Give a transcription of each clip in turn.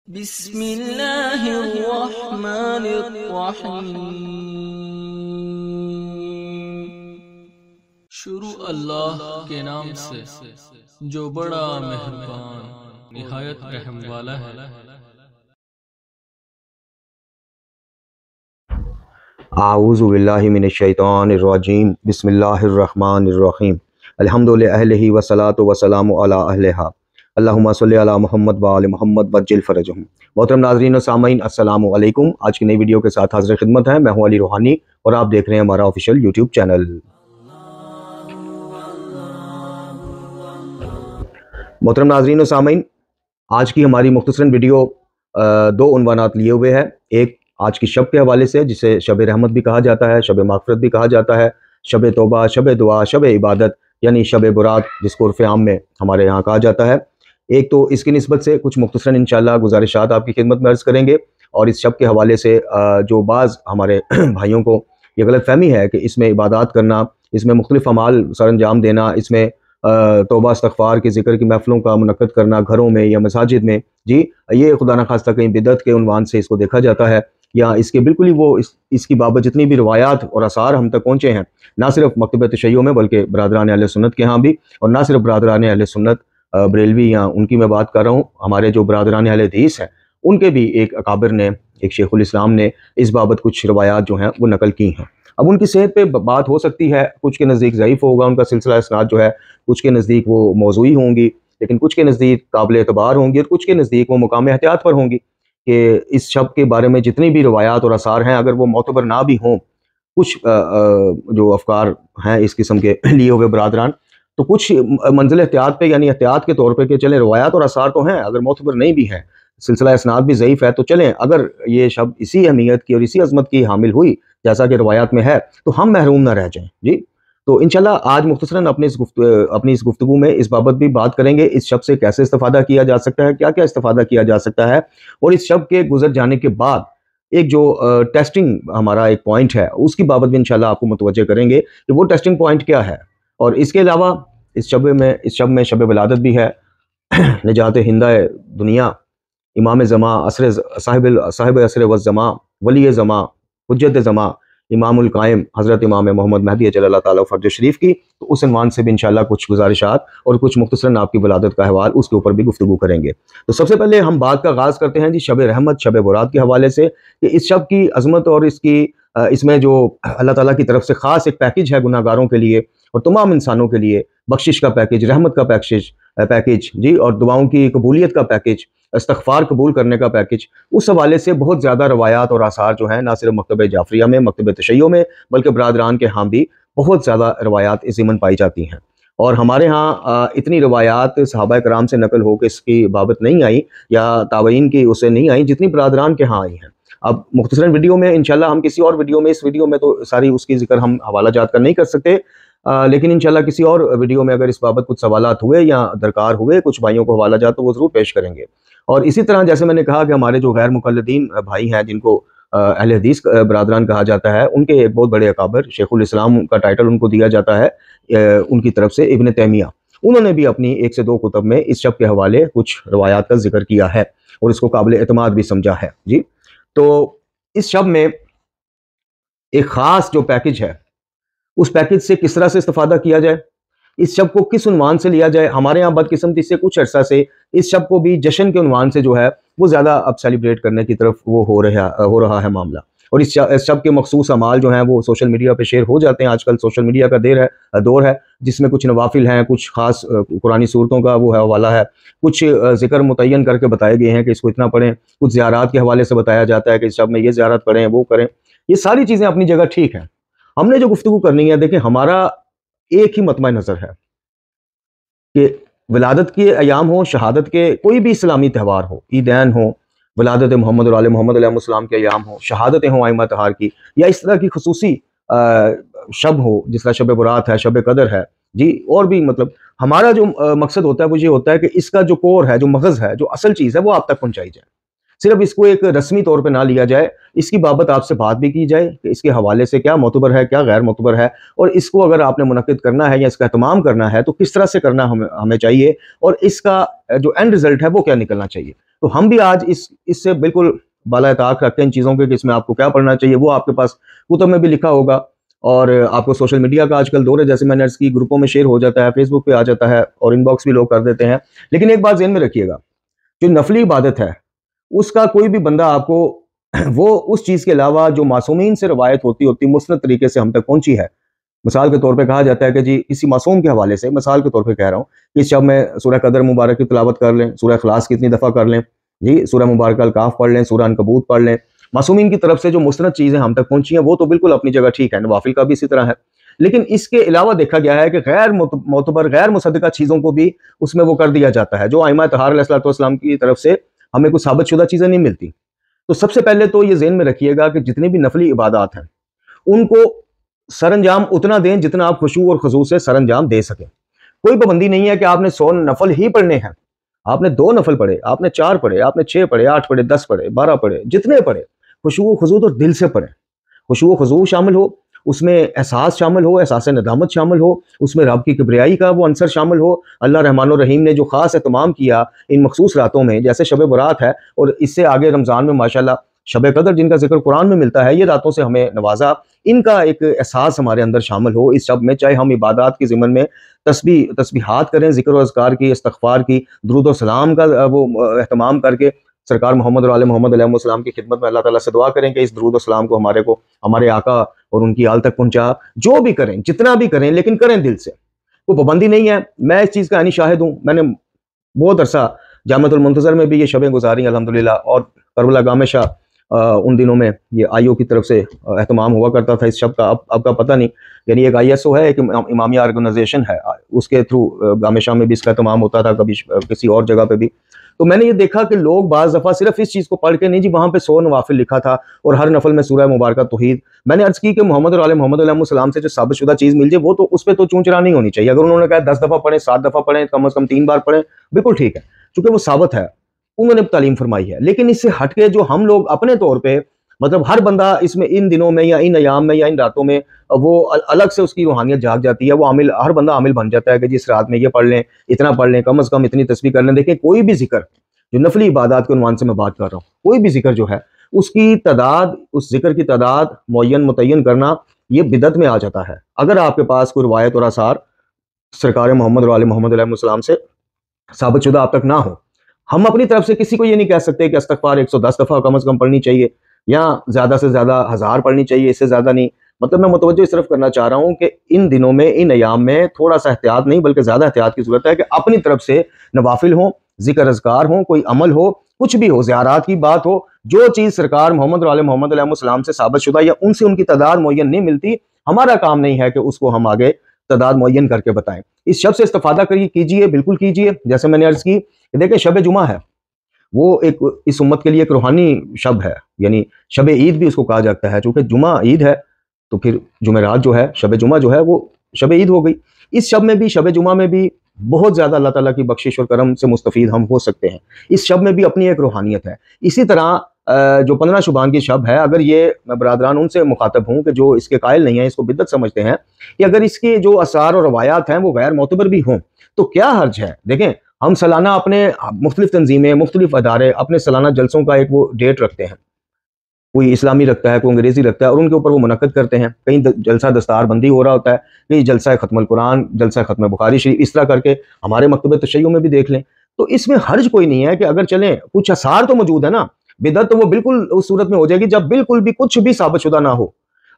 بسم اللہ الرحمن الرحیم۔ شروع اللہ کے نام سے جو بڑا مہربان نہایت رحم والا ہے۔ اعوذ باللہ من الشیطان الرجیم، بسم اللہ الرحمن الرحیم، الحمد للہ والصلاۃ والسلام علی اہلہا، اللہم صلی علی محمد وآل محمد وعجل فرجہم۔ محترم ناظرین و سامعین، السلام علیکم۔ آج کی نئی ویڈیو کے ساتھ حاضر خدمت ہے، میں ہوں علی روحانی اور آپ دیکھ رہے ہیں ہمارا آفیشیل یوٹیوب چینل۔ محترم ناظرین و سامعین، آج کی ہماری مختصراً ویڈیو دو عنوانات لیے ہوئے ہے۔ ایک آج کی شب کے حوالے سے، جسے شب رحمت بھی کہا جاتا ہے، شب مغفرت بھی کہا جاتا ہے، شب توبہ، شب دعا، شب عبادت، یعنی شب برات جس کو عرف عام میں ہمارے یہاں کہا جاتا ہے۔ ایک تو اس کی نسبت سے کچھ مختصراً انشاءاللہ گزارشات آپ کی خدمت میں عرض کریں گے، اور اس شب کے حوالے سے جو بعض ہمارے بھائیوں کو یہ غلط فہمی ہے کہ اس میں عبادات کرنا، اس میں مختلف اعمال سر انجام دینا، اس میں توبہ استغفار کے ذکر کی محفلوں کا منعقد کرنا گھروں میں یا مساجد میں، جی یہ خدا نخواستہ کہیں بدعت کے عنوان سے اس کو دیکھا جاتا ہے، یا اس کے بالکل ہی وہ اس کی بابت جتنی بھی روایات اور آثار ہم تک پہنچے ہیں، نہ صرف مکتبہ تشیع میں بلکہ برادران اہل سنت کے ہاں بھی، اور نہ صرف برادران اہل سنت بریلوی یا ان کی میں بات کر رہا ہوں، ہمارے جو برادران اہل حدیث ہیں ان کے بھی ایک اکابر نے، ایک شیخ الاسلام نے اس بابت کچھ روایات جو ہیں وہ نقل کی ہیں۔ اب ان کی صحت پہ بات ہو سکتی ہے، کچھ کے نزدیک ضعیف ہوگا ان کا سلسلہ اسناد جو ہے، کچھ کے نزدیک وہ موضوعی ہوں گی، لیکن کچھ کے نزدیک قابل اعتبار ہوں گی، اور کچھ کے نزدیک وہ مقام احتیاط پر ہوں گی کہ اس شب کے بارے میں جتنی بھی روایات اور آثار ہیں اگر وہ معتبر نہ بھی ہوں، کچھ جو افکار ہیں اس قسم کے لیے ہوئے برادران، تو کچھ منزل احتیاط پہ، یعنی احتیاط کے طور پہ کہ چلیں روایات اور آثار تو ہیں، اگر معتبر نہیں بھی ہیں، سلسلہ اسناد بھی ضعیف ہے، تو چلیں اگر یہ شب اسی اہمیت کی اور اسی عظمت کی حامل ہوئی جیسا کہ روایات میں ہے تو ہم محروم نہ رہ جائیں۔ جی تو انشاءاللہ آج مختصراً اپنی اس گفتگو میں اس بابت بھی بات کریں گے، اس شب سے کیسے استفادہ کیا جا سکتا ہے، کیا کیا استفادہ کیا جا سکتا ہے، اور اس شب کے گزر جانے کے بعد ایک جو ٹیسٹنگ ہمارا ایک پوائنٹ ہے اس کی بابت بھی انشاءاللہ آپ کو متوجہ کریں گے کہ وہ ٹیسٹنگ پوائنٹ کیا ہے۔ اور اس کے علاوہ اس شب میں شب ولادت بھی ہے، نجات ہندہ دنیا، امام زماں، صاحب عصر والزماں، ولی زماں، حجت زماں، امام القائم حضرت امام محمد مہدی اجل اللہ تعالیٰ فرج شریف کی، تو اس عنوان سے بھی انشاءاللہ کچھ گزارشات اور کچھ مختصراً آپ کی ولادت کا احوال اس کے اوپر بھی گفتگو کریں گے۔ تو سب سے پہلے ہم بات کا آغاز کرتے ہیں جی شب رحمت، شب برات کے حوالے سے، کہ اس شب کی عظمت اور اس میں جو اللہ تعالیٰ کی طرف سے خاص ایک پیکج ہے گناہ گاروں کے لیے اور تمام انسانوں کے لیے، بخشش کا پیکج، رحمت کا پیکج، جی، اور دعاؤں کی قبولیت کا پیکج، استغفار قبول کرنے کا پیکج، اس حوالے سے بہت زیادہ روایات اور آثار جو ہیں، نہ صرف مکتبہ جعفریہ میں، مکتبہ تشیع میں، بلکہ برادران کے ہاں بھی بہت زیادہ روایات اس ضمن پائی جاتی ہیں۔ اور ہمارے ہاں اتنی روایات صحابہ کرام سے نقل ہو کے اس کی بابت نہیں آئی، یا تابعین کی اسے نہیں آئی، جتنی برادران کے ہاں آئی ہیں۔ اب مختصراً ویڈیو میں انشاءاللہ ہم کسی اور ویڈیو میں، اس ویڈیو میں تو ساری اس کی ذکر ہم حوالہ جات کر نہیں کر سکتے، لیکن انشاءاللہ کسی اور ویڈیو میں اگر اس بابت کچھ سوالات ہوئے یا درکار ہوئے کچھ بھائیوں کو حوالہ جات، تو وہ ضرور پیش کریں گے۔ اور اسی طرح جیسے میں نے کہا کہ ہمارے جو غیر مقلدین بھائی ہیں، جن کو اہل حدیث برادران کہا جاتا ہے، ان کے ایک بہت بڑے اکابر، شیخ الاسلام کا ٹائٹل ان کو دیا جاتا ہے ان کی طرف سے، ابن تیمیہ، انہوں نے بھی اپنی 1 سے 2 کتب میں اس شب کے حوالے کچھ روایات کا ذکر کیا ہے اور اس کو قابل اعتماد بھی سمجھا ہے۔ جی تو اس شب میں ایک خاص جو پیکج ہے، اس پیکج سے کس طرح سے استفادہ کیا جائے، اس شب کو کس عنوان سے لیا جائے۔ ہمارے ہاں بدقسمتی سے کچھ عرصہ سے اس شب کو بھی جشن کے عنوان سے جو ہے وہ زیادہ اب سیلیبریٹ کرنے کی طرف وہ ہو رہا ہے معاملہ، اور اس شب کے مخصوص اعمال جو ہیں وہ سوشل میڈیا پہ شیئر ہو جاتے ہیں۔ آج کل سوشل میڈیا کا دور ہے جس میں کچھ نوافل ہیں، کچھ خاص قرآنی صورتوں کا وہ حوالہ ہے، کچھ ذکر متعین کر کے بتائے گئے ہیں کہ اس کو اتنا پڑھیں، کچھ زیارات کے حوالے سے بتایا جاتا ہے کہ اس شب میں یہ زیارت پڑھیں، وہ کریں۔ یہ ساری چیزیں اپنی جگہ ٹھیک ہیں، ہم نے جو گفتگو کرنی ہے، دیکھیں ہمارا ایک ہی مطمع نظر ہے کہ ولادت کے ایام ہوں، شہادت کے کوئی بھی اسلامی تہوار ہو، عیدین ہوں، ولادت محمد اور آل محمد علیہ السلام کے ایام ہوں، شہادتیں ہوں ائمہ طہار کی، یا اس طرح کی خصوصی شب ہو جس طرح شب برات ہے، شب قدر ہے، جی، اور بھی مطلب ہمارا جو مقصد ہوتا ہے وہ یہ ہوتا ہے کہ اس کا جو کور ہے، جو مغز ہے، جو اصل چیز ہے، وہ آپ تک پہنچائی جائے، صرف اس کو ایک رسمی طور پہ نہ لیا جائے، اس کی بابت آپ سے بات بھی کی جائے کہ اس کے حوالے سے کیا معتبر ہے، کیا غیر معتبر ہے، اور اس کو اگر آپ نے منعقد کرنا ہے یا اس کا اہتمام کرنا ہے تو کس طرح سے کرنا ہمیں چاہیے، اور اس کا جو اینڈ رزلٹ ہے وہ کیا نکلنا چاہیے۔ تو ہم بھی آج اس سے بالکل بالائے طاق رکھتے ہیں ان چیزوں کے کہ اس میں آپ کو کیا پڑھنا چاہیے، وہ آپ کے پاس کتب میں بھی لکھا ہوگا، اور آپ کو سوشل میڈیا کا آج کل دور ہے، جیسے میں نے عرض کی، گروپوں میں شیئر ہو جاتا ہے، فیس بک پہ آ جاتا ہے، اور ان باکس بھی لوگ کر دیتے ہیں۔ لیکن ایک بات ذہن میں رکھیے گا، جو نفلی عبادت ہے اس کا کوئی بھی بندہ آپ کو وہ اس چیز کے علاوہ جو معصومین سے روایت ہوتی مسند طریقے سے ہم تک پہنچی ہے، مثال کے طور پہ کہا جاتا ہے کہ جی کسی معصوم کے حوالے سے، مثال کے طور پہ کہہ رہا ہوں، اس شب میں سورہ قدر مبارک کی تلاوت کر لیں، سورہ اخلاص کتنی دفعہ کر لیں، جی سورہ مبارکہ الکاف پڑھ لیں، سورہ عنکبوت پڑھ لیں، معصومین کی طرف سے جو مستند چیزیں ہم تک پہنچی ہیں وہ تو بالکل اپنی جگہ ٹھیک ہے، نوافل کا بھی اسی طرح ہے، لیکن اس کے علاوہ دیکھا گیا ہے کہ غیر معتبر، غیر مصدقہ چیزوں کو بھی اس میں وہ کر دیا جاتا ہے، جو ائمہ طہار علیہ السلام کی طرف سے ہمیں کوئی ثابت شدہ چیزیں نہیں ملتی۔ تو سب سے پہلے تو یہ ذہن میں رکھیے گا کہ جتنی بھی نفلی عبادات ہیں ان کو سر انجام اتنا دیں جتنا آپ خشوع اور خضوع سے سر انجام دے سکیں۔ کوئی پابندی نہیں ہے کہ آپ نے 100 نفل ہی پڑھنے ہیں، آپ نے 2 نفل پڑھے، آپ نے 4 پڑھے، آپ نے 6 پڑھے، 8 پڑھے، 10 پڑھے، 12 پڑھے، جتنے پڑھے، خشوع و خضوع اور دل سے پڑھیں، خشوع و خضوع شامل ہو، اس میں احساس شامل ہو، احساس ندامت شامل ہو، اس میں رب کی کبریائی کا وہ عنصر شامل ہو۔ اللہ رحمان الرحیم نے جو خاص اہتمام کیا ان مخصوص راتوں میں، جیسے شب برات ہے، اور اس سے آگے رمضان میں ماشاءاللہ شب قدر جن کا ذکر قرآن میں ملتا ہے، یہ راتوں سے ہمیں نوازا، ان کا ایک احساس ہمارے اندر شامل ہو اس شب میں، چاہے ہم عبادات کی ضمن میں تسبیحات کریں، ذکر و اذکار کی، استغفار کی، درود و سلام کا وہ اہتمام کر کے سرکار محمد اور آل محمد علیہ السلام کی خدمت میں اللہ تعالیٰ سے دعا کریں کہ اس درود و سلام کو ہمارے آقا اور ان کی آل تک پہنچا۔ جو بھی کریں، جتنا بھی کریں، لیکن کریں دل سے، کوئی پابندی نہیں ہے۔ میں اس چیز کا عینی شاہد ہوں، میں نے بہت عرصہ جامعۃ المنتظر میں بھی یہ شبیں گزاری الحمدللہ، اور کربلا گام شاہ ان دنوں میں یہ آئی او کی طرف سے اہتمام ہوا کرتا تھا اس شب کا، اب کا پتہ نہیں، یعنی ایک آئی ایس او ہے، ایک امامیہ آرگنائزیشن ہے، اس کے تھرو گام شاہ میں بھی اس کا اہتمام ہوتا تھا، کبھی کسی اور جگہ پہ بھی۔ تو میں نے یہ دیکھا کہ لوگ بعض دفعہ صرف اس چیز کو پڑھ کے نہیں، جی وہاں پہ 100 نوافل لکھا تھا اور ہر نفل میں سورہ مبارکہ توحید، میں نے عرض کی کہ محمد اور آل محمد علیہ السلام سے جو ثابت شدہ چیز مل جائے وہ تو اس پہ تو چونچرا نہیں ہونی چاہیے۔ اگر انہوں نے کہا 10 دفعہ پڑھیں، 7 دفعہ پڑھیں، کم از کم 3 بار پڑھیں، بالکل ٹھیک ہے، چونکہ وہ ثابت ہے، انہوں نے تعلیم فرمائی ہے۔ لیکن اس سے ہٹ کے جو ہم لوگ اپنے طور پہ، مطلب ہر بندہ اس میں ان دنوں میں یا ان ایام میں یا ان راتوں میں وہ الگ سے اس کی روحانیت جاگ جاتی ہے، وہ عامل، ہر بندہ عامل بن جاتا ہے کہ جی اس رات میں یہ پڑھ لیں، اتنا پڑھ لیں، کم از کم اتنی تسبیح کر لیں۔ دیکھیں کوئی بھی ذکر، جو نفلی عبادات کے عنوان سے میں بات کر رہا ہوں، کوئی بھی ذکر جو ہے اس کی تعداد، اس ذکر کی تعداد متعین کرنا یہ بدعت میں آ جاتا ہے، اگر آپ کے پاس کوئی روایت اور آثار سرکار محمد اور آل محمد علیہ السلام سے ثابت شدہ آپ تک نہ ہو۔ ہم اپنی طرف سے کسی کو یہ نہیں کہہ سکتے کہ استغفار 110 دفعہ کم از کم پڑھنی چاہیے، یا زیادہ سے زیادہ 1000 پڑھنی چاہیے، اس سے زیادہ نہیں۔ مطلب میں متوجہ اس طرف کرنا چاہ رہا ہوں کہ ان دنوں میں، ان ایام میں تھوڑا سا احتیاط نہیں بلکہ زیادہ احتیاط کی ضرورت ہے، کہ اپنی طرف سے نوافل ہوں، ذکر اذکار ہوں، کوئی عمل ہو، کچھ بھی ہو، زیارات کی بات ہو، جو چیز سرکار محمد اور آل محمد علیہ السلام سے ثابت شدہ یا ان سے ان کی تعداد معین نہیں ملتی، ہمارا کام نہیں ہے کہ اس کو ہم آگے تعداد معین کر کے بتائیں۔ اس شب سے استفادہ کیجئے، بالکل کیجئے۔ جیسے میں نے عرض کی کہ دیکھیں شب جمعہ ہے، وہ ایک اس امت کے لیے ایک روحانی شب ہے، یعنی شب عید بھی اس کو کہا جاتا ہے، چونکہ جمعہ عید ہے تو پھر جمعرات جو ہے، شب جمعہ جو ہے وہ شب عید ہو گئی۔ اس شب میں بھی، شب جمعہ میں بھی بہت زیادہ اللہ تعالیٰ کی بخشش اور کرم سے مستفید ہم ہو سکتے ہیں۔ اس شب میں بھی اپنی ایک روحانیت ہے۔ اسی طرح جو 15 شعبان کی شب ہے، اگر یہ میں برادران ان سے مخاطب ہوں کہ جو اس کے قائل نہیں ہیں، اس کو بدعت سمجھتے ہیں، کہ اگر اس کے جو آثار اور روایات ہیں وہ غیر معتبر بھی ہوں تو کیا حرج ہے؟ دیکھیں ہم سالانہ اپنے مختلف تنظیمیں، مختلف ادارے اپنے سالانہ جلسوں کا ایک وہ ڈیٹ رکھتے ہیں، کوئی اسلامی رکھتا ہے، کوئی انگریزی رکھتا ہے، اور ان کے اوپر وہ منعقد کرتے ہیں۔ کہیں جلسہ دستار بندی ہو رہا ہوتا ہے، کہیں جلسہ ختم القرآن، جلسہ ختم بخاری شریف، اس طرح کر کے ہمارے مکتب تشیع میں بھی دیکھ لیں۔ تو اس میں حرج کوئی نہیں ہے کہ اگر چلیں، کچھ آثار تو موجود ہے نا۔ بدعت تو وہ بالکل اس صورت میں ہو جائے گی جب بالکل بھی کچھ بھی ثابت شدہ نہ ہو۔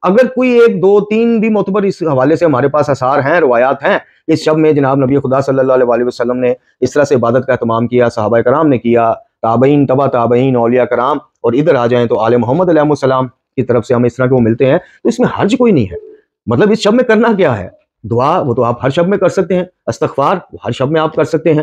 اگر کوئی 1 2 3 بھی معتبر اس حوالے سے ہمارے پاس آثار ہیں، روایات ہیں، اس شب میں جناب نبی خدا صلی اللہ علیہ وسلم نے اس طرح سے عبادت کا اہتمام کیا، صحابہ کرام نے کیا، تابعین، تبع تابعین، اولیاء کرام، اور ادھر آ جائیں تو آل محمد علیہ السلام کی طرف سے ہمیں اس طرح کے وہ ملتے ہیں، تو اس میں حرج کوئی نہیں ہے۔ مطلب اس شب میں کرنا کیا ہے؟ دعا وہ تو آپ ہر شب میں کر سکتے ہیں، استغفار وہ ہر شب میں آپ کر سکتے ہیں،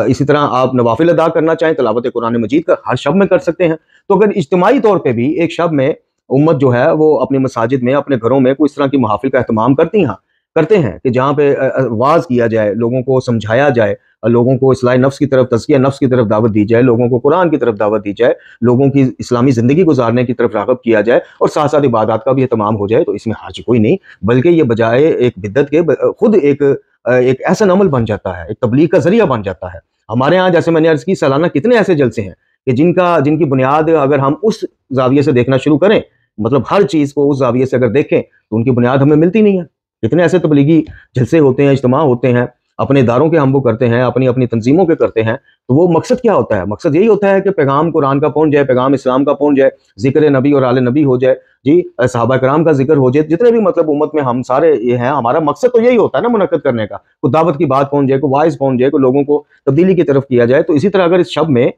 اسی طرح آپ نوافل ادا کرنا چاہیں، تلاوت قرآن مجید کا ہر شب میں کر سکتے ہیں۔ تو اگر اجتماعی طور پہ بھی ایک شب میں امت جو ہے وہ اپنی مساجد میں، اپنے گھروں میں کوئی اس طرح کی محافل کا اہتمام کرتے ہیں کہ جہاں پہ واعظ کیا جائے، لوگوں کو سمجھایا جائے، لوگوں کو اصلاح نفس کی طرف، تزکیہ نفس کی طرف دعوت دی جائے، لوگوں کو قرآن کی طرف دعوت دی جائے، لوگوں کی اسلامی زندگی گزارنے کی طرف راغب کیا جائے، اور ساتھ ساتھ عبادات کا بھی اہتمام ہو جائے، تو اس میں حرج کوئی نہیں، بلکہ یہ بجائے ایک بدعت کے خود ایک ایسا عمل بن جاتا ہے، ایک تبلیغ کا ذریعہ بن جاتا ہے۔ ہمارے ہاں جیسے میں نے عرض کی سالانہ کتنے ایسے جلسے ہیں کہ جن کی بنیاد اگر ہم اس زاویے سے دیکھنا شروع کریں، مطلب ہر چیز کو اس زاویے سے اگر دیکھیں تو ان کی بنیاد ہمیں ملتی نہیں ہے۔ کتنے ایسے تبلیغی جلسے ہوتے ہیں، اجتماع ہوتے ہیں، اپنے اداروں کے ہم وہ کرتے ہیں، اپنی تنظیموں کے کرتے ہیں، تو وہ مقصد کیا ہوتا ہے؟ مقصد یہی ہوتا ہے کہ پیغام قرآن کا پہنچ جائے، پیغام اسلام کا پہنچ جائے، ذکر نبی اور آل نبی ہو جائے، جی صحابہ کرام کا ذکر ہو جائے، جتنے بھی مطلب امت میں ہم سارے یہ ہیں، ہمارا مقصد تو یہی ہوتا ہے نا منعقد کرنے کا، کوئی دعوت کی بات پہنچ جائے، کوئی وائز پہنچ جائے، کوئی لوگوں کو تبدیلی کی طرف کیا جائے۔ تو اسی طرح اگر اس شب میں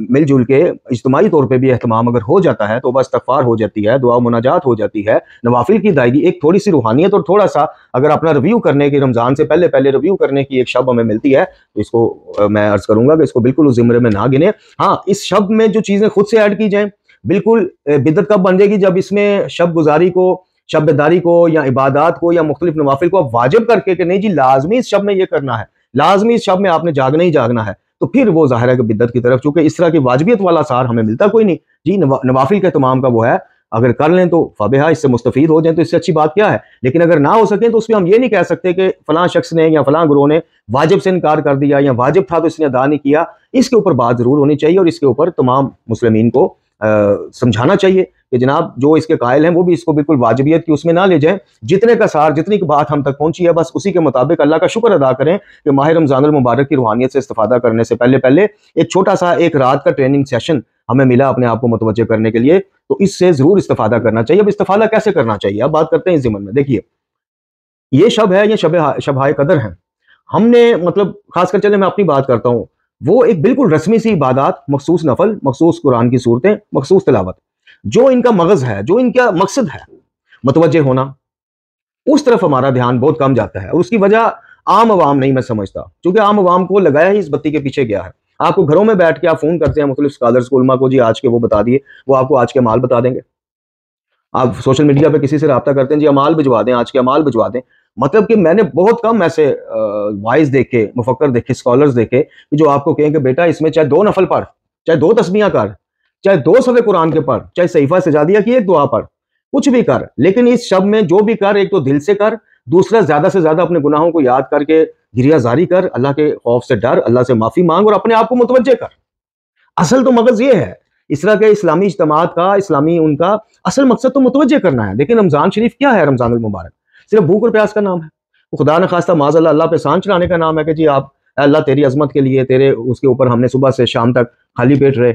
مل جل کے اجتماعی طور پہ بھی اہتمام اگر ہو جاتا ہے، توبہ استغفار ہو جاتی ہے، دعا و مناجات ہو جاتی ہے، نوافل کی ادائیگی، ایک تھوڑی سی روحانیت اور تھوڑا سا اگر اپنا ریویو کرنے کی، رمضان سے پہلے ریویو کرنے کی ایک شب ہمیں ملتی ہے، تو اس کو میں عرض کروں گا کہ اس کو بالکل اس زمرے میں نہ گنے۔ ہاں، اس شب میں جو چیزیں خود سے ایڈ کی جائیں، بالکل بدعت کب بن جائے گی؟ جب اس میں شب گزاری کو، شب بیداری کو، یا عبادات کو، یا مختلف نوافل کو واجب کر کے کہ نہیں جی لازمی اس شب میں یہ کرنا ہے، لازمی اس شب میں آپ نے جاگنا ہی جاگنا ہے، تو پھر وہ ظاہر ہے کہ بدعت کی طرف، چونکہ اس طرح کی واجبیت والا سار ہمیں ملتا کوئی نہیں جی۔ نوافل کے اہتمام کا وہ ہے، اگر کر لیں تو فبہا، اس سے مستفید ہو جائیں تو اس سے اچھی بات کیا ہے، لیکن اگر نہ ہو سکیں تو اس میں ہم یہ نہیں کہہ سکتے کہ فلاں شخص نے یا فلاں گروہ نے واجب سے انکار کر دیا، یا واجب تھا تو اس نے ادا نہیں کیا۔ اس کے اوپر بات ضرور ہونی چاہیے، اور اس کے اوپر تمام مسلمین کو سمجھانا چاہیے کہ جناب جو اس کے قائل ہیں وہ بھی اس کو بالکل واجبیت کی اس میں نہ لے جائیں، جتنے کا سار، جتنی بات ہم تک پہنچی ہے بس اسی کے مطابق اللہ کا شکر ادا کریں کہ ماہ رمضان المبارک کی روحانیت سے استفادہ کرنے سے پہلے ایک چھوٹا سا ایک رات کا ٹریننگ سیشن ہمیں ملا اپنے آپ کو متوجہ کرنے کے لیے، تو اس سے ضرور استفادہ کرنا چاہیے۔ اب استفادہ کیسے کرنا چاہیے، اب بات کرتے ہیں اس ضمن میں۔ دیکھیے یہ شب ہے، یہ شبہائے قدر ہیں، ہم نے مطلب خاص کر چلے میں اپنی بات کرتا ہوں، وہ ایک بالکل رسمی سی عبادات، مخصوص نفل، مخصوص قرآن کی صورتیں، مخصوص تلاوت، جو ان کا مغز ہے، جو ان کا مقصد ہے متوجہ ہونا، اس طرف ہمارا دھیان بہت کم جاتا ہے، اور اس کی وجہ عام عوام نہیں میں سمجھتا، کیونکہ عام عوام کو لگایا ہی اس بتی کے پیچھے گیا ہے۔ آپ کو گھروں میں بیٹھ کے آپ فون کرتے ہیں مختلف اسکالرز کو، علماء کو، جی آج کے وہ بتا دیے، وہ آپ کو آج کے اعمال بتا دیں گے۔ آپ سوشل میڈیا پہ کسی سے رابطہ کرتے ہیں، جی اعمال بھجوا دیں، آج کے اعمال بھجوا دیں، مطلب کہ میں نے بہت کم ایسے وائز دیکھے، مفکر دیکھے، اسکالرز دیکھے جو آپ کو کہیں کہ بیٹا اس میں چاہے 2 نفل پڑھ، چاہے 2 تسبیحاں کر، چاہے 2 صفحے قرآن کے پڑھ، چاہے صحیفہ سجادیہ کی ایک دعا پڑھ، کچھ بھی کر، لیکن اس شب میں جو بھی کر، ایک تو دل سے کر، دوسرا زیادہ سے زیادہ اپنے گناہوں کو یاد کر کے گریہ زاری کر، اللہ کے خوف سے ڈر، اللہ سے معافی مانگ، اور اپنے آپ کو متوجہ کر۔ اصل تو مغز یہ ہے اس طرح کے اسلامی اجتماعات کا، اسلامی ان کا اصل مقصد تو متوجہ کرنا ہے۔ لیکن رمضان شریف کیا ہے؟ رمضان المبارک صرف بھوک اور پیاس کا نام ہے، خدا نہ خواستہ معاذ اللہ پہ سان چڑھانے کا نام ہے کہ جی آپ اے اللہ تیری عظمت کے لیے، تیرے اس کے اوپر ہم نے صبح سے شام تک خالی پیٹ رہے۔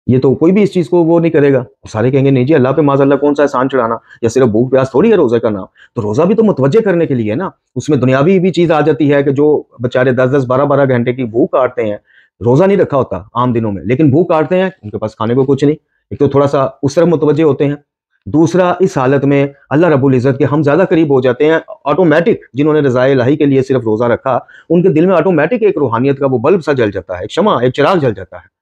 یہ تو کوئی بھی اس چیز کو وہ نہیں کرے گا، سارے کہیں گے نہیں جی اللہ پہ معاذ اللہ کون سا احسان چڑھانا، یا صرف بھوک پیاس تھوڑی ہے روزے کا نام۔ تو روزہ بھی تو متوجہ کرنے کے لیے نا، اس میں دنیاوی بھی چیز آ جاتی ہے کہ جو بیچارے 10-10 12-12 گھنٹے کی بھوک کاٹتے ہیں، روزہ نہیں رکھا ہوتا عام دنوں میں لیکن بھوک کاٹتے ہیں، ان کے پاس کھانے کو کچھ نہیں، ایک تو تھوڑا سا اس طرف متوجہ ہوتے ہیں، دوسرا اس حالت میں اللہ رب العزت کے ہم زیادہ قریب ہو جاتے ہیں۔ آٹومیٹک جنہوں نے رضائے الہی کے لیے صرف روزہ رکھا، ان کے دل میں آٹومیٹک ایک روحانیت کا وہ بلب سا جل جاتا ہے، ایک شمع، ایک چراغ جل جاتا ہے۔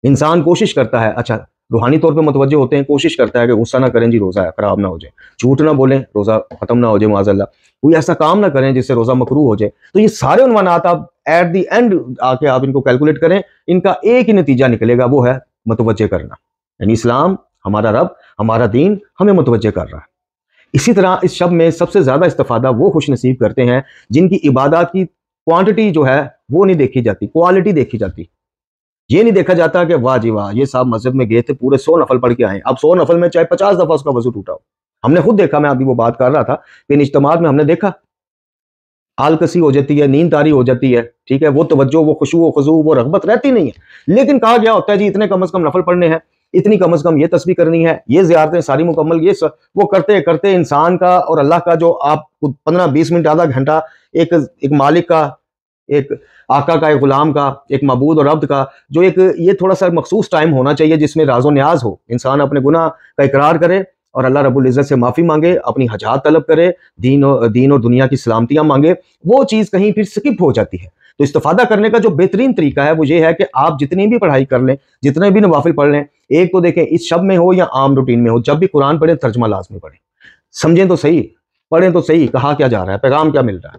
انسان کوشش کرتا ہے، اچھا روحانی طور پہ متوجہ ہوتے ہیں، کوشش کرتا ہے کہ غصہ نہ کریں جی روزہ ہے، خراب نہ ہو جائے، جھوٹ نہ بولیں روزہ ختم نہ ہو جائے معاذ اللہ، کوئی ایسا کام نہ کریں جس سے روزہ مکروہ ہو جائے۔ تو یہ سارے عنوانات آپ ایٹ دی اینڈ آ کے آپ ان کو کیلکولیٹ کریں، ان کا ایک ہی نتیجہ نکلے گا، وہ ہے متوجہ کرنا، یعنی اسلام، ہمارا رب، ہمارا دین ہمیں متوجہ کر رہا ہے۔ اسی طرح اس شب میں سب سے زیادہ استفادہ وہ خوش نصیب کرتے ہیں جن کی عبادات کی کوانٹٹی جو ہے وہ نہیں دیکھی جاتی، کوالٹی دیکھی جاتی۔ یہ نہیں دیکھا جاتا کہ واہ جی واہ یہ صاحب مسجد میں گئے تھے پورے 100 نفل پڑھ کے آئے، اب 100 نفل میں چاہے 50 دفعہ اس کا وضو ٹوٹا ہو۔ ہم نے خود دیکھا، میں ابھی وہ بات کر رہا تھا کہ ان اجتماعات میں ہم نے دیکھا آلکسی ہو جاتی ہے، نیند طاری ہو جاتی ہے، ٹھیک ہے، وہ توجہ، وہ خشوع و خضوع، وہ رغبت رہتی نہیں ہے، لیکن کہا گیا ہوتا ہے جی اتنے کم از کم نفل پڑھنے ہیں، اتنی کم از کم یہ تسبیح کرنی ہے، یہ زیارتیں ساری مکمل، یہ وہ کرتے کرتے انسان کا اور اللہ کا جو آپ 15-20 منٹ آدھا گھنٹہ ایک مالک کا، ایک آقا کا، ایک غلام کا، ایک معبود اور عبد کا، جو ایک یہ تھوڑا سا مخصوص ٹائم ہونا چاہیے جس میں راز و نیاز ہو، انسان اپنے گناہ کا اقرار کرے اور اللہ رب العزت سے معافی مانگے، اپنی حاجات طلب کرے، دین اور دنیا کی سلامتیاں مانگے، وہ چیز کہیں پھر سکپ ہو جاتی ہے۔ تو استفادہ کرنے کا جو بہترین طریقہ ہے وہ یہ ہے کہ آپ جتنی بھی پڑھائی کر لیں، جتنے بھی نوافل پڑھ لیں، ایک تو دیکھیں اس شب میں ہو یا عام روٹین میں ہو، جب بھی قرآن پڑھیں ترجمہ لازمی پڑھیں، سمجھیں تو صحیح، پڑھیں تو صحیح، کہا کیا جا رہا ہے، پیغام کیا مل رہا ہے۔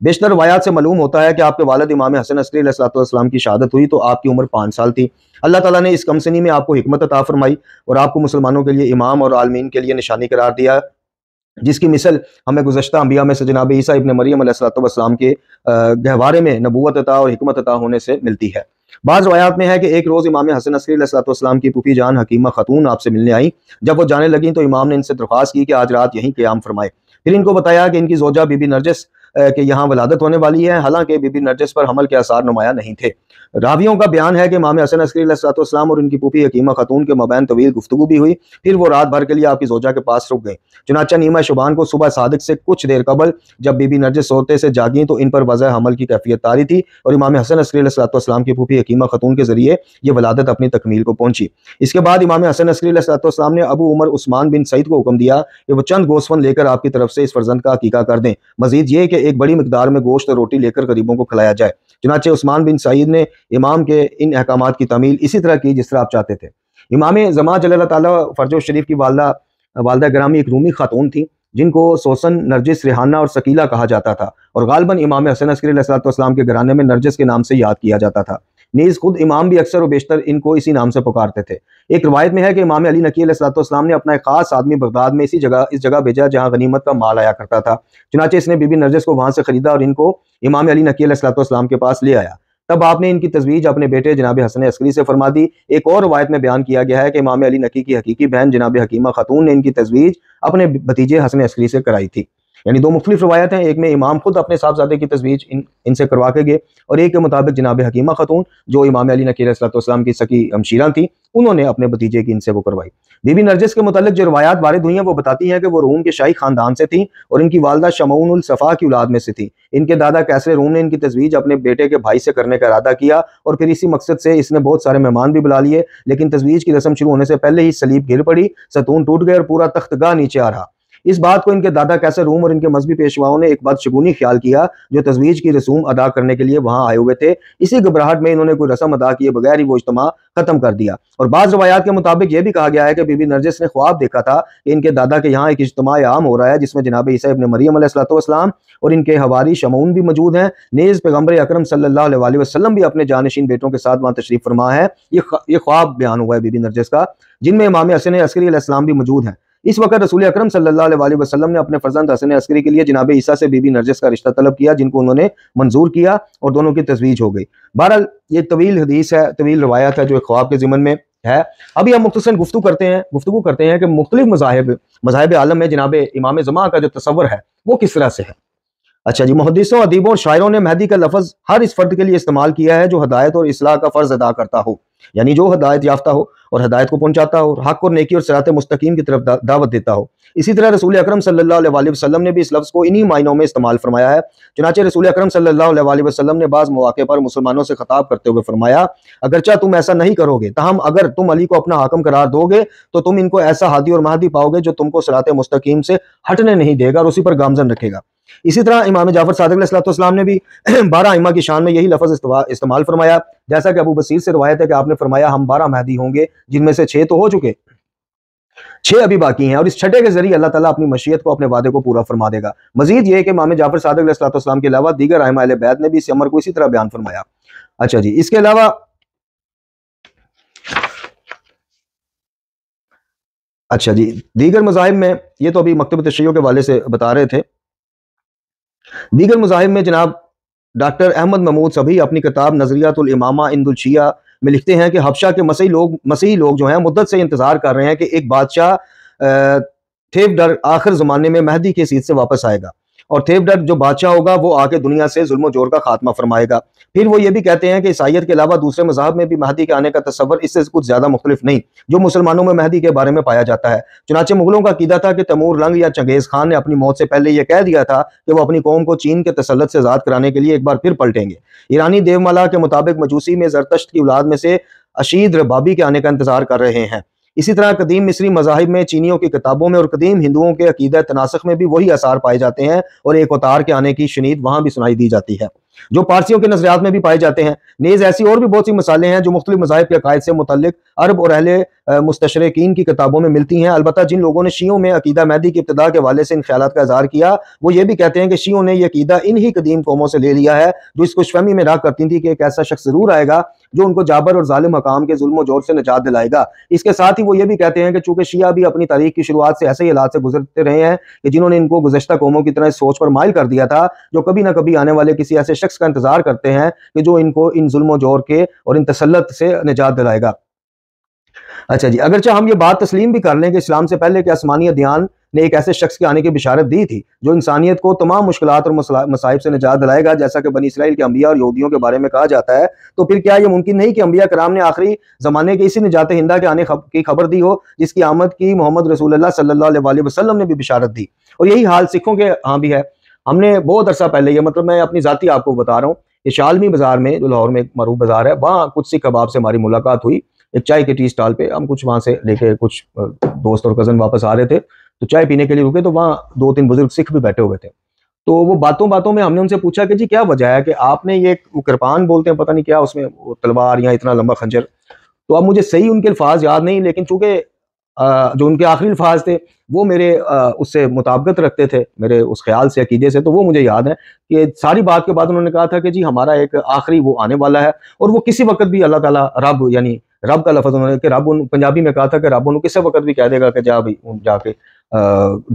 بیشتر روایات سے معلوم ہوتا ہے کہ آپ کے والد امام حسن عسکری علیہ الصلوۃ والسلام کی شہادت ہوئی تو آپ کی عمر 5 سال تھی۔ اللہ تعالیٰ نے اس کم سنی میں آپ کو حکمت عطا فرمائی اور آپ کو مسلمانوں کے لیے امام اور عالمین کے لیے نشانی قرار دیا، جس کی مثل ہمیں گزشتہ انبیاء میں سے جناب عیسیٰ ابن مریم علیہ الصلوۃ والسلام کے گہوارے میں نبوت عطا اور حکمت عطا ہونے سے ملتی ہے۔ بعض روایات میں ہے کہ ایک روز امام حسن عسکری علیہ الصلوۃ والسلام کی پھوپھی جان حکیمہ خاتون آپ سے ملنے آئیں۔ جب وہ جانے لگیں تو امام نے ان سے درخواست کی کہ آج رات یہیں قیام فرمائے۔ پھر ان کو بتایا کہ ان کی زوجہ بی بی نرجس کہ یہاں ولادت ہونے والی ہے، حالانکہ بی بی نرجس پر حمل کے آثار نمایاں نہیں تھے۔ راویوں کا بیان ہے کہ امام حسن عسکری علیہ الصلوۃ والسلام اور ان کی پھوپھی حکیمہ خاتون کے مابین طویل گفتگو بھی ہوئی، پھر وہ رات بھر کے لیے آپ کی زوجہ کے پاس رک گئے۔ چنانچہ نیمہ شبان کو صبح صادق سے کچھ دیر قبل جب بی بی نرجس سوتے سے جاگیں تو ان پر وضع حمل کی کیفیت طاری تھی اور امام حسن عسکری علیہ الصلوۃ والسلام کی پھوپھی حکیمہ خاتون کے ذریعے یہ ولادت اپنی تکمیل کو پہنچی۔ اس کے بعد امام حسن عسکری علیہ الصلوۃ والسلام نے ابو عمر عثمان بن سعید کو حکم دیا کہ وہ چند گوسفند لے کر آپ کی طرف سے اس فرزند کا عقیقہ کر دیں، مزید یہ کہ ایک بڑی مقدار میں گوشت اور روٹی لے کر غریبوں کو کھلایا جائے۔ چنانچہ عثمان بن سعید نے امام کے ان احکامات کی تعمیل اسی طرح کی جس طرح آپ چاہتے تھے۔ امام زمان جل اللہ تعالیٰ فرج شریف کی والدہ گرامی ایک رومی خاتون تھیں جن کو سوسن، نرجس، ریحانہ اور سکیلہ کہا جاتا تھا اور غالباً امام حسن عسکری علیہ الصلوۃ والسلام کے گھرانے میں نرجس کے نام سے یاد کیا جاتا تھا۔ نیز خود امام بھی اکثر و بیشتر ان کو اسی نام سے پکارتے تھے۔ ایک روایت میں ہے کہ امام علی نقی علیہ الصلوۃ والسلام نے اپنا ایک خاص آدمی بغداد میں اس جگہ بھیجا جہاں غنیمت کا مال آیا کرتا تھا۔ چنانچہ اس نے بی بی نرجس کو وہاں سے خریدا اور ان کو امام علی نقی علیہ الصلوۃ والسلام کے پاس لے آیا۔ تب آپ نے ان کی تزویج اپنے بیٹے جناب حسن عسکری سے فرما دی۔ ایک اور روایت میں بیان کیا گیا ہے کہ امام علی نقی کی حقیقی بہن جناب حکیمہ خاتون نے ان کی تزویج اپنے بھتیجے حسن عسکری سے کرائی تھی۔ یعنی دو مختلف روایت ہیں، ایک میں امام خود اپنے صاحبزادے کی تزویج ان سے کروا کے گئے اور ایک کے مطابق جناب حکیمہ خاتون جو امام علی نقی علیہ الصلوۃ والسلام کی سکی ہمشیرہ تھیں انہوں نے اپنے بھتیجے کی ان سے وہ کروائی۔ بی بی نرجس کے متعلق جو روایات وارد ہوئی ہیں وہ بتاتی ہیں کہ وہ روم کے شاہی خاندان سے تھیں اور ان کی والدہ شمعون الصفا کی اولاد میں سے تھی۔ ان کے دادا کیسر روم نے ان کی تزویج اپنے بیٹے کے بھائی سے کرنے کا ارادہ کیا اور پھر اسی مقصد سے اس نے بہت سارے مہمان بھی بلا لیے، لیکن تزویج کی رسم شروع ہونے سے پہلے ہی سلیب گر پڑی، ستون ٹوٹ گئے اور پورا تخت گاہ نیچے آ رہا۔ اس بات کو ان کے دادا کیسر روم اور ان کے مذہبی پیشواؤں نے ایک بدشگونی خیال کیا جو تزویج کی رسوم ادا کرنے کے لیے وہاں آئے ہوئے تھے۔ اسی گھبراہٹ میں انہوں نے کوئی رسم ادا کیے بغیر ہی وہ اجتماع ختم کر دیا۔ اور بعض روایات کے مطابق یہ بھی کہا گیا ہے کہ بی بی نرجس نے خواب دیکھا تھا کہ ان کے دادا کے یہاں ایک اجتماع عام ہو رہا ہے جس میں جناب عیسیٰ ابن مریم علیہ الصلوۃ والسلام اور ان کے حواری شمعون بھی موجود ہیں۔ نیز پیغمبر اکرم صلی اللہ علیہ وآلہ وسلم بھی اپنے جانشین بیٹوں کے ساتھ وہاں تشریف فرما ہے۔ یہ خواب بیان ہوا ہے بی بی نرجس کا جن میں امام حسن عسکری علیہ السلام بھی موجود ہیں۔ اس وقت رسول اکرم صلی اللہ علیہ وآلہ وسلم نے اپنے فرزند حسن عسکری کے لیے جناب عیسیٰ سے بی بی نرجس کا رشتہ طلب کیا جن کو انہوں نے منظور کیا اور دونوں کی تزویج ہو گئی۔ بہرحال یہ طویل حدیث ہے، طویل روایت ہے جو ایک خواب کے ضمن میں ہے۔ ابھی ہم مختصراً گفتگو کرتے ہیں کہ مختلف مذاہب عالم میں جناب امام زمان کا جو تصور ہے وہ کس طرح سے ہے۔ اچھا جی، محدثوں، ادیبوں اور شاعروں نے مہدی کا لفظ ہر اس فرد کے لیے استعمال کیا ہے جو ہدایت اور اصلاح کا فرض ادا کرتا ہو، یعنی جو ہدایت یافتہ ہو اور ہدایت کو پہنچاتا ہو، حق اور نیکی اور صراط مستقیم کی طرف دعوت دیتا ہو۔ اسی طرح رسول اکرم صلی اللہ علیہ وآلہ وسلم نے بھی اس لفظ کو انہی معنوں میں استعمال فرمایا ہے۔ چنانچہ رسول اکرم صلی اللہ علیہ وآلہ وسلم نے بعض مواقع پر مسلمانوں سے خطاب کرتے ہوئے فرمایا، اگرچہ تم ایسا نہیں کرو گے تاہم اگر تم علی کو اپنا حاکم قرار دو گے تو تم ان کو ایسا ہادی اور مہدی پاؤ گے جو تم کو صراط مستقیم سے ہٹنے نہیں دے گا اور اسی پر گامزن رکھے گا۔ اسی طرح امام جعفر صادق علیہ الصلوۃ والسلام نے بھی 12 ائمہ کی شان میں یہی لفظ استعمال فرمایا، جیسا کہ ابو بصیر سے روایت ہے کہ آپ نے فرمایا ہم 12 مہدی ہوں گے جن میں سے 6 تو ہو چکے، 6 ابھی باقی ہیں اور اس چھٹے کے ذریعے اللہ تعالیٰ اپنی مشیت کو، اپنے وعدے کو پورا فرما دے گا۔ مزید یہ کہ امام جعفر صادق علیہ الصلوۃ والسلام کے علاوہ دیگر ائمہ اہل بیت نے بھی اس امر کو اسی طرح بیان فرمایا۔ اچھا جی، اس کے علاوہ دیگر مذاہب میں، یہ تو ابھی مکتب تشیع کے حوالے سے بتا رہے تھے، دیگر مذاہب میں جناب ڈاکٹر احمد محمود صبحی اپنی کتاب نظریات الامامہ عند الشیعہ میں لکھتے ہیں کہ حبشہ کے مسیحی لوگ جو ہیں مدت سے انتظار کر رہے ہیں کہ ایک بادشاہ تھیوڈر آخر زمانے میں مہدی کے سیٹ سے واپس آئے گا اور تھیوڈر جو بادشاہ ہوگا وہ آ کے دنیا سے ظلم و جور کا خاتمہ فرمائے گا۔ پھر وہ یہ بھی کہتے ہیں کہ عیسائیت کے علاوہ دوسرے مذاہب میں بھی مہدی کے آنے کا تصور اس سے کچھ زیادہ مختلف نہیں جو مسلمانوں میں مہدی کے بارے میں پایا جاتا ہے۔ چنانچہ مغلوں کا عقیدہ تھا کہ تیمور لنگ یا چنگیز خان نے اپنی موت سے پہلے یہ کہہ دیا تھا کہ وہ اپنی قوم کو چین کے تسلط سے آزاد کرانے کے لیے ایک بار پھر پلٹیں گے۔ ایرانی دیومالا کے مطابق مجوسی میں زرتشت کی اولاد میں سے اشید ربابی کے آنے کا انتظار کر رہے ہیں۔ اسی طرح قدیم مصری مذاہب میں، چینیوں کی کتابوں میں اور قدیم ہندوؤں کے عقیدہ تناسخ میں بھی وہی آثار پائے جاتے ہیں اور ایک اوتار کے آنے کی شنید وہاں بھی سنائی دی جاتی ہے۔ جو پارسیوں کے نظریات میں بھی پائے جاتے ہیں۔ نیز ایسی اور بھی بہت سی مثالیں ہیں جو مختلف مذاہب کے عقائد سے متعلق عرب اور اہل مستشرقین کی کتابوں میں ملتی ہیں۔ البتہ جن لوگوں نے شیعوں میں عقیدہ مہدی کی ابتدا کے حوالے سے ان خیالات کا اظہار کیا، وہ یہ بھی کہتے ہیں کہ شیعوں نے یہ عقیدہ انہی قدیم قوموں سے لے لیا ہے جو اس خوش فہمی میں رہا کرتی تھی کہ ایک ایسا شخص ضرور آئے گا جو ان کو جابر اور ظالم حکام کے ظلم و جور سے نجات دلائے گا۔ اس کے ساتھ ہی وہ یہ بھی کہتے ہیں کہ چونکہ شیعہ بھی اپنی تاریخ کی شروعات سے ایسے ہی حالات سے گزرتے رہے ہیں کہ جنہوں نے ان کو گزشتہ قوموں کی طرح اس سوچ پر مائل کر دیا تھا جو کبھی نہ کبھی آنے والے کسی ایسے شخص کا انتظار کرتے ہیں کہ جو ان کو ان ظلم و جور کے اور ان تسلط سے نجات دلائے گا۔ اچھا جی، اگرچہ ہم یہ بات تسلیم بھی کر لیں کہ اسلام سے پہلے کے آسمانی ادیان نے ایک ایسے شخص کے آنے کی بشارت دی تھی جو انسانیت کو تمام مشکلات اور مصائب سے نجات دلائے گا، جیسا کہ بنی اسرائیل کے انبیاء اور یہودیوں کے بارے میں کہا جاتا ہے، تو پھر کیا یہ ممکن نہیں کہ انبیاء کرام نے آخری زمانے کے اسی نجات ہندہ کے آنے کی خبر دی ہو جس کی آمد کی محمد رسول اللہ صلی اللہ علیہ وسلم نے بھی بشارت دی؟ اور یہی حال سکھوں کے ہاں بھی ہے۔ ہم نے بہت عرصہ پہلے، یہ مطلب میں اپنی ذاتی آپ کو بتا رہا ہوں، یہ شالمی بازار میں جو لاہور میں ایک معروف بازار ہے، وہاں کچھ سکھ احباب سے ہماری ملاقات ہوئی ایک چائے کے ٹی سٹال پہ۔ ہم کچھ وہاں سے لے کے کچھ دوست اور کزن واپس آ رہے تھے تو چائے پینے کے لیے رکے، تو وہاں 2-3 بزرگ سکھ بھی بیٹھے ہوئے تھے۔ تو وہ باتوں باتوں میں ہم نے ان سے پوچھا کہ جی کیا وجہ ہے کہ آپ نے یہ کرپان بولتے ہیں، پتہ نہیں کیا اس میں تلوار یا اتنا لمبا خنجر، تو اب مجھے صحیح ان کے الفاظ یاد نہیں، لیکن چونکہ جو ان کے آخری الفاظ تھے وہ میرے اس سے مطابقت رکھتے تھے، میرے اس خیال سے، عقیدے سے، تو وہ مجھے یاد ہے کہ ساری بات کے بعد انہوں نے کہا تھا کہ جی ہمارا ایک آخری وہ آنے والا ہے، اور وہ کسی وقت بھی اللہ تعالیٰ رب، یعنی رب کا لفظ انہوں نے کہ رب، پنجابی میں کہا تھا کہ رب انہوں کسی وقت بھی کہہ دے گا کہ جا کے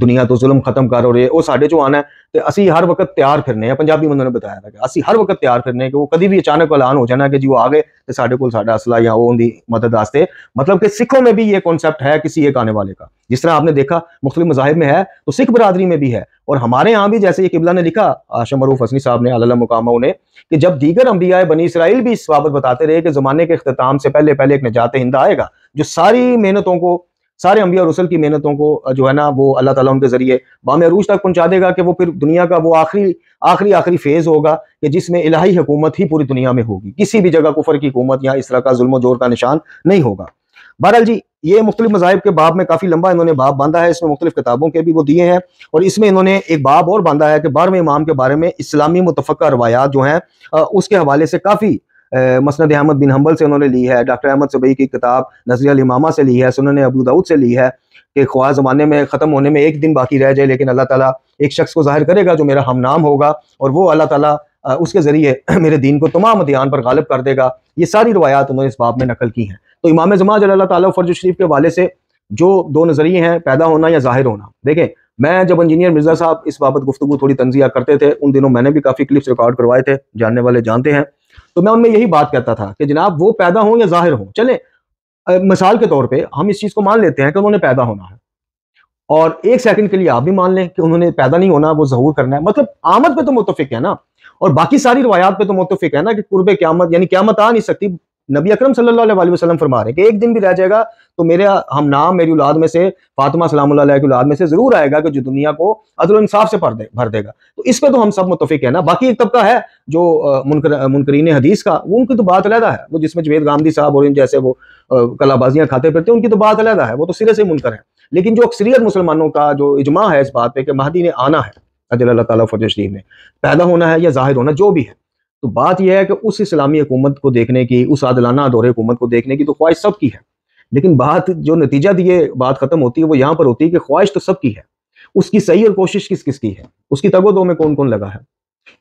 دنیا تو ظلم ختم کر، اور وہ ساڈے جو آنا ہے تے اسی ہر وقت تیار پھرنے ہیں۔ پنجابی میں انہوں نے بتایا تھا کہ اسی ہر وقت تیار پھرنے ہیں کہ وہ کدی بھی اچانک اعلان ہو جانا کہ جی وہ آ گئے تے ساڈے کول ساڈا اسلحہ یا وہ ان دی مدد واسطے۔ مطلب کہ سکھوں میں بھی یہ کانسیپٹ ہے کسی ایک آنے والے کا، جس طرح آپ نے دیکھا مختلف مذاہب میں ہے تو سکھ برادری میں بھی ہے، اور ہمارے ہاں بھی جیسے یہ قبلہ نے لکھا، ہاشم معروف حسنی صاحب نے اللہ مقامہ انہیں، کہ جب دیگر انبیاء بنی اسرائیل بھی اس بابت بتاتے رہے کہ زمانے کے اختتام سے پہلے ایک نجات ہندہ آئے گا جو ساری محنتوں کو، سارے انبیاء اور رسل کی محنتوں کو جو ہے نا وہ اللہ تعالیٰ ان کے ذریعے بام عروج تک پہنچا دے گا، کہ وہ پھر دنیا کا وہ آخری فیز ہوگا کہ جس میں الہی حکومت ہی پوری دنیا میں ہوگی، کسی بھی جگہ کفر کی حکومت یا اس طرح کا ظلم و جور کا نشان نہیں ہوگا۔ بہرحال جی، یہ مختلف مذاہب کے باب میں کافی لمبا انہوں نے باب باندھا ہے، اس میں مختلف کتابوں کے بھی وہ دیے ہیں، اور اس میں انہوں نے ایک باب اور باندھا ہے کہ 12ویں امام کے بارے میں اسلامی متفقہ روایات جو ہیں اس کے حوالے سے کافی مسند احمد بن حنبل سے انہوں نے لی ہے، ڈاکٹر احمد صبئی کی کتاب نظریہ الامامہ سے لی ہے، سنن ابو داؤد سے لی ہے کہ خواہ زمانے میں ختم ہونے میں ایک دن باقی رہ جائے لیکن اللہ تعالیٰ ایک شخص کو ظاہر کرے گا جو میرا ہم نام ہوگا، اور وہ اللہ تعالیٰ اس کے ذریعے میرے دین کو تمام ادیان پر غالب کر دے گا۔ یہ ساری روایات انہوں نے اس باب میں نقل کی ہیں۔ تو امام زمان جل اللہ تعالیٰ فرج شریف کے حوالے سے جو دو نظریے ہیں، پیدا ہونا یا ظاہر ہونا، دیکھیں میں جب انجینئر مرزا صاحب اس بابت گفتگو تھوڑی تنزیہ کرتے تھے، ان دنوں میں نے بھی کافی کلپس ریکارڈ کروائے تھے، جاننے والے جانتے ہیں، تو میں ان میں یہی بات کہتا تھا کہ جناب وہ پیدا ہوں یا ظاہر ہوں، چلیں مثال کے طور پہ ہم اس چیز کو مان لیتے ہیں کہ انہوں نے پیدا ہونا ہے، اور ایک سیکنڈ کے لیے آپ بھی مان لیں کہ انہوں نے پیدا نہیں ہونا، وہ ظہور کرنا ہے، مطلب آمد پہ تو متفق ہے نا، اور باقی ساری روایات پہ تو متفق ہے نا کہ قرب قیامت، یعنی قیامت آ نہیں سکتی۔ نبی اکرم صلی اللہ علیہ وسلم فرما رہے ہیں کہ ایک دن بھی رہ جائے گا تو میرے ہم نام، میری اولاد میں سے، فاطمہ سلام اللہ علیہ کی اولاد میں سے ضرور آئے گا کہ جو دنیا کو عدل و انصاف سے بھر دے گا۔ تو اس پہ تو ہم سب متفق ہیں نا۔ باقی ایک طبقہ ہے جو منکرین حدیث کا، وہ ان کی تو بات علیحدہ ہے، وہ جس میں جوید غامدی صاحب اور ان جیسے وہ کلا بازیاں کھاتے پھرتے ہیں، ان کی تو بات علیحدہ ہے، وہ تو سرے سے منکر ہیں۔ لیکن جو اکثریت مسلمانوں کا جو اجماع ہے اس بات پہ کہ مہدی نے آنا ہے، اجل اللہ تعالیٰ فرج شریف نے، پیدا ہونا ہے یا ظاہر ہونا، جو بھی ہے، تو بات یہ ہے کہ اس اسلامی حکومت کو دیکھنے کی، اس عادلانہ دور حکومت کو دیکھنے کی تو خواہش سب کی ہے، لیکن بات جو نتیجہ دیے بات ختم ہوتی ہے وہ یہاں پر ہوتی ہے کہ خواہش تو سب کی ہے، اس کی صحیح اور کوشش کس کس کی ہے، اس کی تگ و دو میں کون کون لگا ہے۔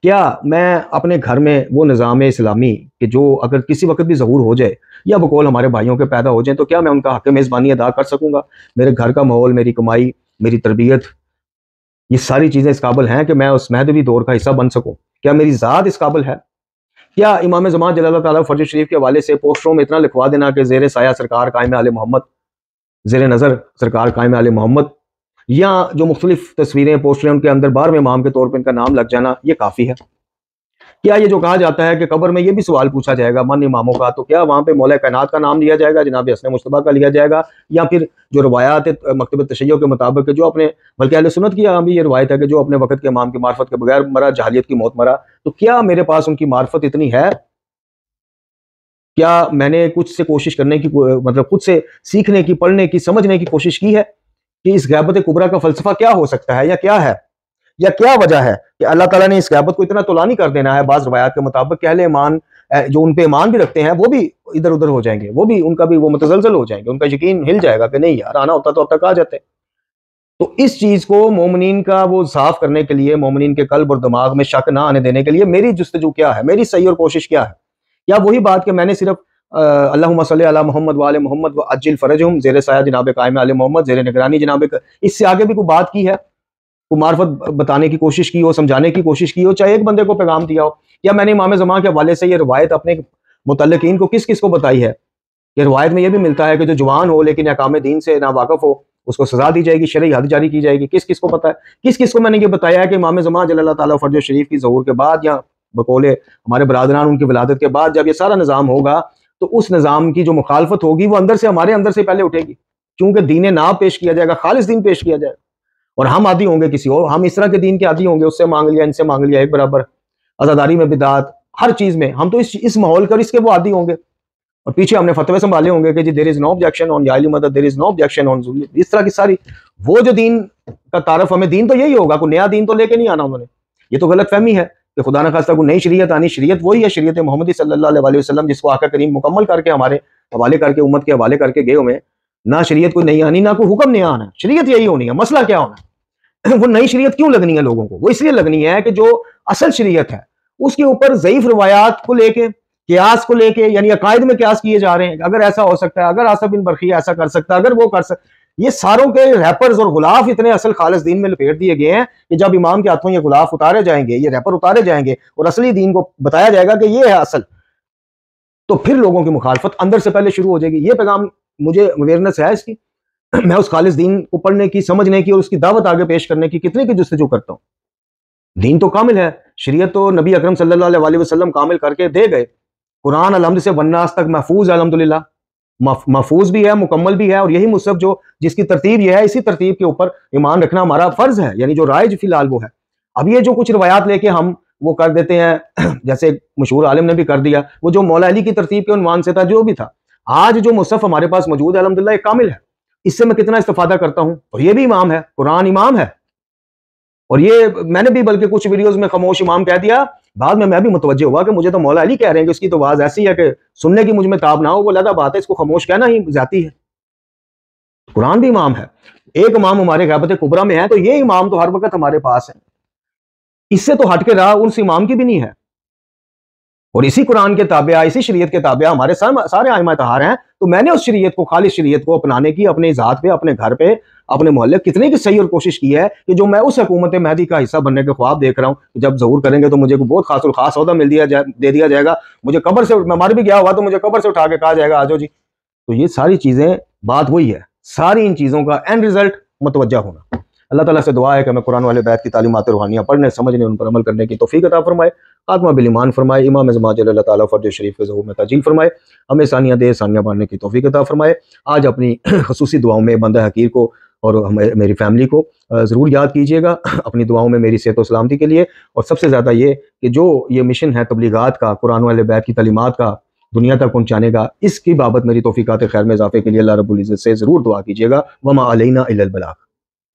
کیا میں اپنے گھر میں وہ نظام اسلامی کہ جو اگر کسی وقت بھی ظہور ہو جائے یا بقول ہمارے بھائیوں کے پیدا ہو جائیں، تو کیا میں ان کا حق میزبانی ادا کر سکوں گا؟ میرے گھر کا ماحول، میری کمائی، میری تربیت، یہ ساری چیزیں اس قابل ہیں کہ میں اس مہدوی دور کا حصہ بن سکوں؟ کیا میری ذات اس قابل ہے؟ کیا امام زمان جل اللہ تعالیٰ فرج شریف کے حوالے سے پوسٹروں میں اتنا لکھوا دینا کہ زیر سایہ سرکار قائم آل محمد، زیر نظر سرکار قائم آل محمد، یا جو مختلف تصویریں پوسٹریں ان کے اندر 12ویں امام کے طور پہ ان کا نام لگ جانا، یہ کافی ہے؟ کیا یہ جو کہا جاتا ہے کہ قبر میں یہ بھی سوال پوچھا جائے گا من اماموں کا، تو کیا وہاں پہ مولا کائنات کا نام لیا جائے گا، جناب حسن مجتبیٰ کا لیا جائے گا، یا پھر جو روایات مکتب تشیع کے مطابق جو اپنے، بلکہ اہل سنت کی بھی یہ روایت ہے کہ جو اپنے وقت کے امام کی معرفت کے بغیر مرا، جہالیت کی موت مرا، تو کیا میرے پاس ان کی معرفت اتنی ہے؟ کیا میں نے کچھ سے کوشش کرنے کی، مطلب خود سے سیکھنے کی، پڑھنے کی، سمجھنے کی کوشش کی ہے کہ اس غیبت کبریٰ کا فلسفہ کیا ہو سکتا ہے یا کیا ہے؟ یا کیا وجہ ہے کہ اللہ تعالیٰ نے اس غیبت کو اتنا طولانی کر دینا ہے؟ بعض روایات کے مطابق کہ اہل ایمان جو ان پہ ایمان بھی رکھتے ہیں وہ بھی ادھر ادھر ہو جائیں گے، وہ بھی ان کا بھی وہ متزلزل ہو جائیں گے، ان کا یقین ہل جائے گا کہ نہیں یار آنا ہوتا تو اب تک آ جاتے۔ تو اس چیز کو مومنین کا وہ صاف کرنے کے لیے، مومنین کے قلب اور دماغ میں شک نہ آنے دینے کے لیے میری جستجو کیا ہے، میری صحیح اور کوشش کیا ہے؟ یا وہی بات کہ میں نے صرف اللہم صلی علی محمد وآل محمد وعجل فرجہم زیر سایہ جناب قائم آل محمد زیر نگرانی جناب، اس سے آگے بھی کوئی بات کی ہے، کوئی معرفت بتانے کی کوشش کی ہو، سمجھانے کی کوشش کی ہو، چاہے ایک بندے کو پیغام دیا ہو؟ یا میں نے امام زمان کے حوالے سے یہ روایت اپنے متعلقین کو کس کس کو بتائی ہے؟ یہ روایت میں یہ بھی ملتا ہے کہ جو جوان ہو لیکن احکام دین سے نا واقف ہو اس کو سزا دی جائے گی، شرعی حد جاری کی جائے گی۔ کس کس کو پتہ ہے؟ کس کس کو میں نے یہ بتایا ہے کہ امام زمان جل اللہ تعالیٰ فرج شریف کی ظہور کے بعد یا بقول ہمارے برادران ان کی ولادت کے بعد جب یہ سارا نظام ہوگا تو اس نظام کی جو مخالفت ہوگی وہ اندر سے، ہمارے اندر سے پہلے اٹھے گی، کیونکہ دین ناب پیش کیا جائے گا، خالص دین پیش کیا جائے گا، اور ہم عادی ہوں گے کسی اور، ہم اس طرح کے دین کے عادی ہوں گے، اس سے مانگ لیا ان سے مانگ لیا ایک برابر، عزاداری میں بدعت، ہر چیز میں ہم تو اس ماحول کا اس کے وہ عادی ہوں گے، اور پیچھے ہم نے فتوے سنبھالے ہوں گے کہ جی دیر از نو آبجیکشن آن جاہلی مدد، دیر از نو آبجیکشن آن ذریت، اس طرح کی ساری وہ جو دین کا تعارف ہمیں، دین تو یہی ہوگا، کوئی نیا دین تو لے کے نہیں آنا انہوں نے، یہ تو غلط فہمی ہے کہ خدا نہ خواستہ کوئی نئی شریعت آنی، شریعت وہی ہے شریعت محمدی صلی اللہ علیہ وسلم جس کو آقا کریم مکمل کر کے ہمارے حوالے کر کے امت کے حوالے کر کے گئے ہوئے ہیں۔ نہ شریعت کوئی نئی آنی، نہ کوئی حکم نیا آنا، شریعت یہی ہونی ہے۔ مسئلہ کیا ہونا ہے؟ وہ نئی شریعت کیوں لگنی ہے لوگوں کو؟ وہ اس لیے لگنی ہے کہ جو اصل شریعت ہے اس کے اوپر ضعیف روایات کو لے کے، قیاس کو لے کے، یعنی عقائد میں قیاس کیے جا رہے ہیں، اگر ایسا ہو سکتا ہے، اگر آصف بن برقی ایسا کر سکتا ہے، اگر وہ کر سکتا، یہ ساروں کے ریپرز اور غلاف اتنے اصل خالص دین میں لپیٹ دیے گئے ہیں کہ جب امام کے ہاتھوں یہ غلاف اتارے جائیں گے، یہ ریپر اتارے جائیں گے اور اصلی دین کو بتایا جائے گا کہ یہ ہے اصل، تو پھر لوگوں کی مخالفت اندر سے پہلے شروع ہو جائے گی۔ یہ پیغام مجھے اویئرنیس ہے اس کی، میں اس خالص دین کو پڑھنے کی، سمجھنے کی اور اس کی دعوت آگے پیش کرنے کی کتنے کی جستجو کرتا ہوں۔ دین تو کامل ہے، شریعت تو نبی اکرم صلی اللہ علیہ وسلم کامل کر کے دے گئے، قرآن الحمد سے والناس تک محفوظ ہے، الحمدللہ محفوظ بھی ہے، مکمل بھی ہے، اور یہی مصحف جو جس کی ترتیب یہ ہے، اسی ترتیب کے اوپر ایمان رکھنا ہمارا فرض ہے، یعنی جو رائج فی الحال وہ ہے۔ اب یہ جو کچھ روایات لے کے ہم وہ کر دیتے ہیں، جیسے مشہور عالم نے بھی کر دیا، وہ جو مولا علی کی ترتیب کے عنوان سے تھا، جو بھی تھا، آج جو مصحف ہمارے پاس موجود ہے الحمدللہ یہ کامل ہے، اس سے میں کتنا استفادہ کرتا ہوں، اور یہ بھی امام ہے، قرآن امام ہے، اور یہ میں نے بھی بلکہ کچھ ویڈیوز میں خاموش امام کہہ دیا، بعد میں بھی متوجہ ہوا کہ مجھے تو مولا علی کہہ رہے ہیں کہ اس کی تو آواز ایسی ہے کہ سننے کی مجھ میں تاب نہ ہو، وہ علیحدہ بات ہے، اس کو خاموش کہنا ہی زیادتی ہے۔ قرآن بھی امام ہے، ایک امام ہمارے غیبت کبریٰ میں ہے، تو یہ امام تو ہر وقت ہمارے پاس ہے، اس سے تو ہٹ کے راہ اس امام کی بھی نہیں ہے، اور اسی قرآن کے تابع، اسی شریعت کے تابع ہمارے سارے ائمہ طہار ہیں، تو میں نے اس شریعت کو، خالص شریعت کو اپنانے کی اپنے ذات پہ، اپنے گھر پہ، اپنے محلے کتنے کی صحیح اور کوشش کی ہے کہ جو میں اس حکومت مہدی کا حصہ بننے کے خواب دیکھ رہا ہوں کہ جب ظہور کریں گے تو مجھے بہت خاص الخاص عہدہ دے دیا جائے گا، مجھے قبر سے، میں مر بھی گیا ہوا تو مجھے قبر سے اٹھا کے کہا جائے گا آجو جی۔ تو یہ ساری چیزیں، بات وہی ہے، ساری ان چیزوں کا اینڈ رزلٹ متوجہ ہونا۔ اللہ تعالیٰ سے دعا ہے کہ ہمیں قرآن والے بیت کی تعلیمات روحانیہ پڑھنے، سمجھنے، ان پر عمل کرنے کی توفیق عطا فرمائے، خاتمہ بالایمان فرمائے، امام زمان جل اللہ تعالیٰ فرج شریف کے ظہور میں تعجیل فرمائے، ہمیں ثانیہ دے ثانیہ باننے کی توفیق عطا فرمائے۔ آج اپنی خصوصی دعاؤں میں بندہ حقیر کو اور میری فیملی کو ضرور یاد کیجیے گا، اپنی دعاؤں میں میری صحت و سلامتی کے لیے، اور سب سے زیادہ یہ کہ جو یہ مشن ہے تبلیغات کا، قرآن والے بیت کی تعلیمات کا دنیا تک پہنچانے کا، اس کی بابت میری توفیقات خیر میں اضافے کے لیے اللہ رب العزت سے ضرور دعا کیجیے گا۔ وما علینا الا البلاغ۔